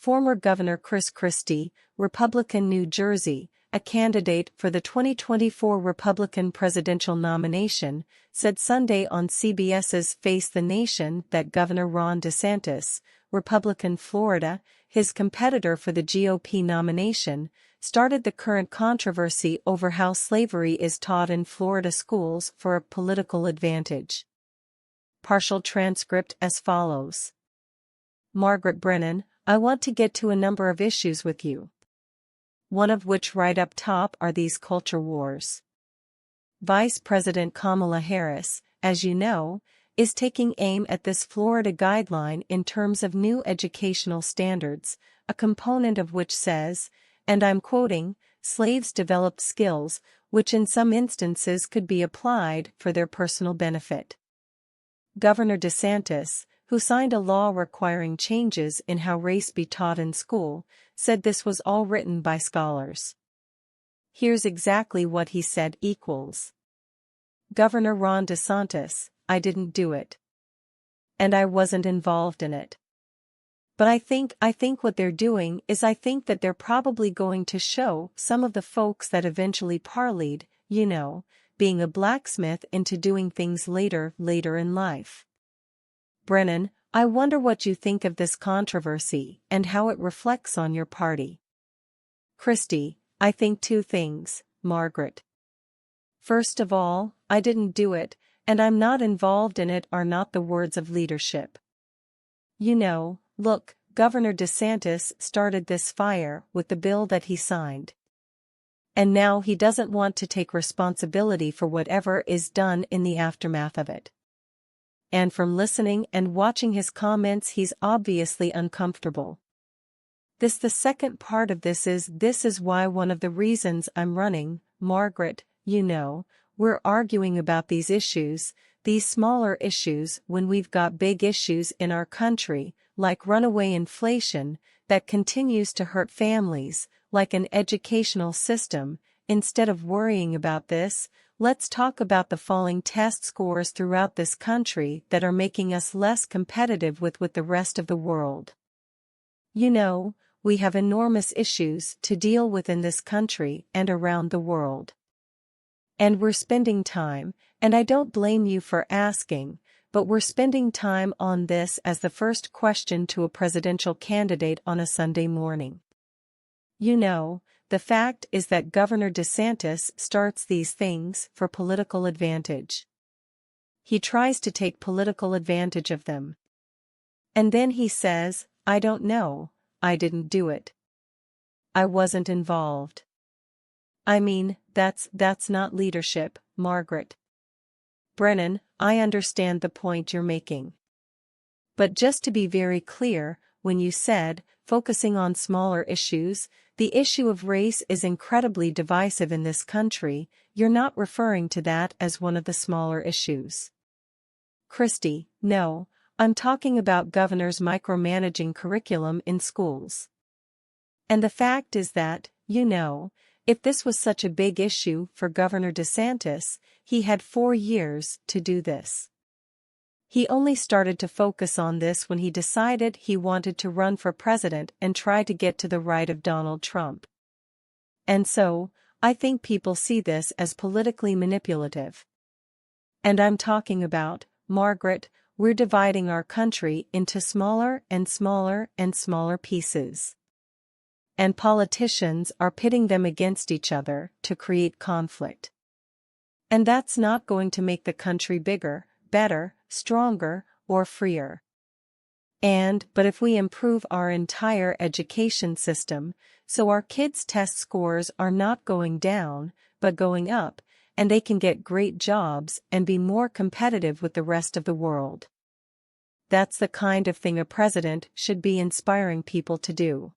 former Governor Christie, Republican New Jersey, a candidate for the 2024 Republican presidential nomination, said Sunday on CBS's Face the Nation that Governor Ron DeSantis, Republican Florida, his competitor for the GOP nomination, started the current controversy over how slavery is taught in Florida schools for a political advantage. Partial transcript as follows. Margaret Brennan, I want to get to a number of issues with you. One of which right up top are these culture wars. Vice President Kamala Harris, as you know, is taking aim at this Florida guideline in terms of new educational standards, a component of which says, and I'm quoting, slaves developed skills, which in some instances could be applied for their personal benefit. Governor DeSantis, who signed a law requiring changes in how race be taught in school, said this was all written by scholars. Here's exactly what he said equals. Governor Ron DeSantis, I didn't do it. And I wasn't involved in it. But I think what they're doing is I think that they're probably going to show some of the folks that eventually parlayed, you know, being a blacksmith into doing things later in life. Brennan, I wonder what you think of this controversy and how it reflects on your party. Christie, I think two things, Margaret. First of all, I didn't do it, and I'm not involved in it are not the words of leadership. You know, look, Governor DeSantis started this fire with the bill that he signed. And now he doesn't want to take responsibility for whatever is done in the aftermath of it. And from listening and watching his comments, he's obviously uncomfortable. The second part of this is why one of the reasons I'm running, Margaret, you know, we're arguing about these issues, these smaller issues when we've got big issues in our country, like runaway inflation, that continues to hurt families, like an educational system. Instead of worrying about this, let's talk about the falling test scores throughout this country that are making us less competitive with the rest of the world. You know, we have enormous issues to deal with in this country and around the world. And we're spending time, and I don't blame you for asking, but we're spending time on this as the first question to a presidential candidate on a Sunday morning. You know, the fact is that Governor DeSantis starts these things for political advantage. He tries to take political advantage of them. And then he says, I don't know, I didn't do it. I wasn't involved. I mean, that's not leadership, Margaret. Brennan, I understand the point you're making. But just to be very clear, when you said, focusing on smaller issues, the issue of race is incredibly divisive in this country, you're not referring to that as one of the smaller issues. Christie, no, I'm talking about governors micromanaging curriculum in schools. And the fact is that, you know, if this was such a big issue for Governor DeSantis, he had 4 years to do this. He only started to focus on this when he decided he wanted to run for president and try to get to the right of Donald Trump. And so, I think people see this as politically manipulative. And I'm talking about, Margaret, we're dividing our country into smaller and smaller and smaller pieces. And politicians are pitting them against each other to create conflict. And that's not going to make the country bigger, better, stronger, or freer. But if we improve our entire education system, so our kids' test scores are not going down, but going up, and they can get great jobs and be more competitive with the rest of the world. That's the kind of thing a president should be inspiring people to do.